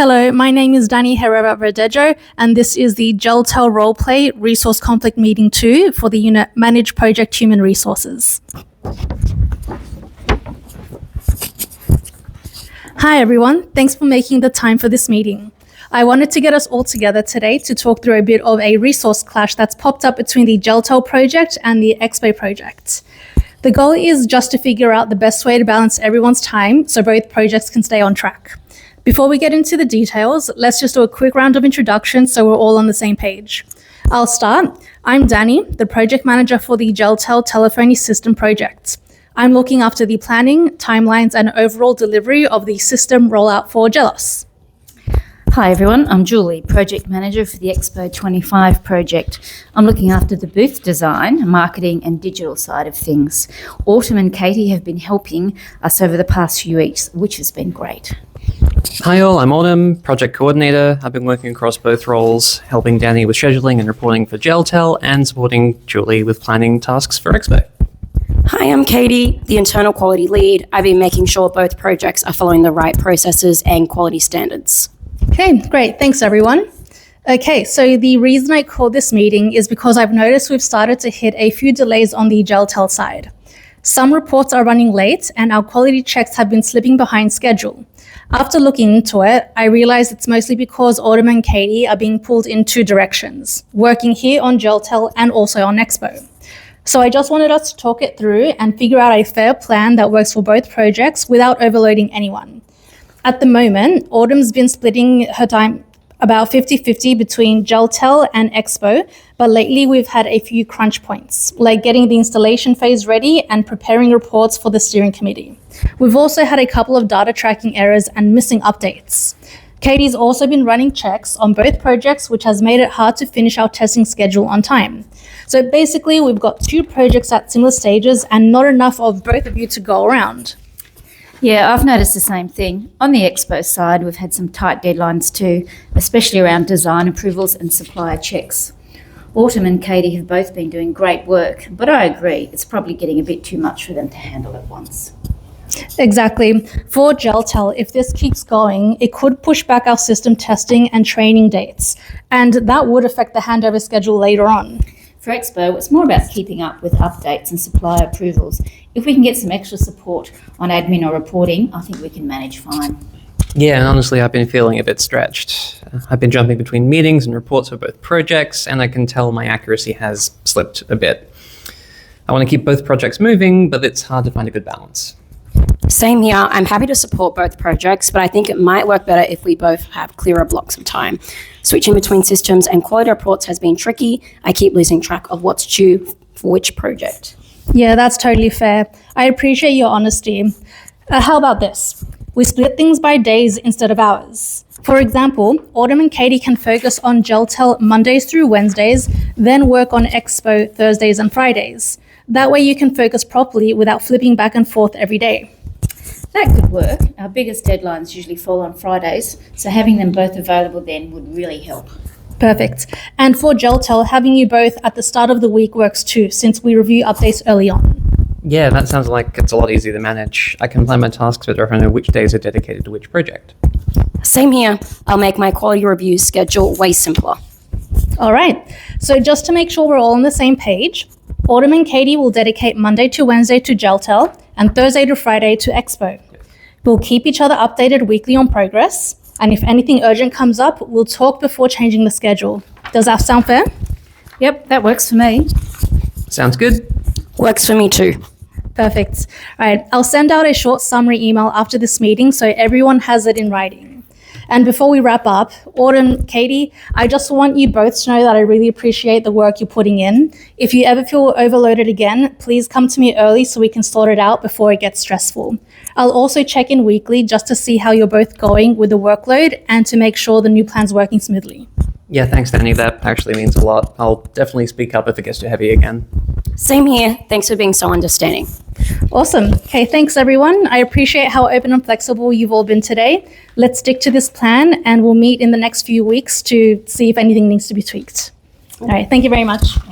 Hello, my name is Danny Herrera-Verdejo, and this is the GelTel Roleplay Resource Conflict Meeting 2 for the unit Manage Project Human Resources. Hi everyone, thanks for making the time for this meeting. I wanted to get us all together today to talk through a bit of a resource clash that's popped up between the GelTel project and the Expo project. The goal is just to figure out the best way to balance everyone's time so both projects can stay on track. Before we get into the details, let's just do a quick round of introductions so we're all on the same page. I'll start. I'm Danny, the project manager for the GelTel telephony system project. I'm looking after the planning, timelines, and overall delivery of the system rollout for GELOS. Hi everyone, I'm Julie, project manager for the Expo 25 project. I'm looking after the booth design, marketing and digital side of things. Autumn and Katie have been helping us over the past few weeks, which has been great. Hi all, I'm Autumn, project coordinator. I've been working across both roles, helping Danny with scheduling and reporting for GelTel and supporting Julie with planning tasks for Expo. Hi, I'm Katie, the internal quality lead. I've been making sure both projects are following the right processes and quality standards. Okay, great. Thanks, everyone. Okay, so the reason I called this meeting is because I've noticed we've started to hit a few delays on the GelTel side. Some reports are running late and our quality checks have been slipping behind schedule. After looking into it, I realized it's mostly because Autumn and Katie are being pulled in two directions, working here on GelTel and also on Expo. So I just wanted us to talk it through and figure out a fair plan that works for both projects without overloading anyone. At the moment, Autumn's been splitting her time about 50-50 between GelTel and Expo, but lately we've had a few crunch points, like getting the installation phase ready and preparing reports for the steering committee. We've also had a couple of data tracking errors and missing updates. Katie's also been running checks on both projects, which has made it hard to finish our testing schedule on time. So basically, we've got two projects at similar stages and not enough of both of you to go around. Yeah, I've noticed the same thing. On the Expo side, we've had some tight deadlines too, especially around design approvals and supplier checks. Autumn and Katie have both been doing great work, but I agree, it's probably getting a bit too much for them to handle at once. Exactly. For GelTel, if this keeps going, it could push back our system testing and training dates, and that would affect the handover schedule later on. For Expo, it's more about keeping up with updates and supplier approvals. If we can get some extra support on admin or reporting, I think we can manage fine. Yeah, and honestly, I've been feeling a bit stretched. I've been jumping between meetings and reports for both projects, and I can tell my accuracy has slipped a bit. I want to keep both projects moving, but it's hard to find a good balance. Same here. I'm happy to support both projects, but I think it might work better if we both have clearer blocks of time. Switching between systems and quality reports has been tricky. I keep losing track of what's due for which project. Yeah, that's totally fair. I appreciate your honesty. How about this? We split things by days instead of hours. For example, Autumn and Katie can focus on GelTel Mondays through Wednesdays, then work on Expo Thursdays and Fridays. That way you can focus properly without flipping back and forth every day. That could work. Our biggest deadlines usually fall on Fridays, so having them both available then would really help. Perfect. And for GelTel, having you both at the start of the week works too, since we review updates early on. Yeah, that sounds like it's a lot easier to manage. I can plan my tasks better if I know which days are dedicated to which project. Same here. I'll make my quality review schedule way simpler. All right. So just to make sure we're all on the same page, Autumn and Katie will dedicate Monday to Wednesday to GelTel and Thursday to Friday to Expo. We'll keep each other updated weekly on progress, and if anything urgent comes up, we'll talk before changing the schedule. Does that sound fair? Yep, that works for me. Sounds good. Works for me too. Perfect. All right, I'll send out a short summary email after this meeting so everyone has it in writing. And before we wrap up, Autumn, Katie, I just want you both to know that I really appreciate the work you're putting in. If you ever feel overloaded again, please come to me early so we can sort it out before it gets stressful. I'll also check in weekly just to see how you're both going with the workload and to make sure the new plan's working smoothly. Yeah, thanks, Danny. That actually means a lot. I'll definitely speak up if it gets too heavy again. Same here. Thanks for being so understanding. Awesome. Okay, thanks everyone. I appreciate how open and flexible you've all been today. Let's stick to this plan and we'll meet in the next few weeks to see if anything needs to be tweaked. All right, thank you very much.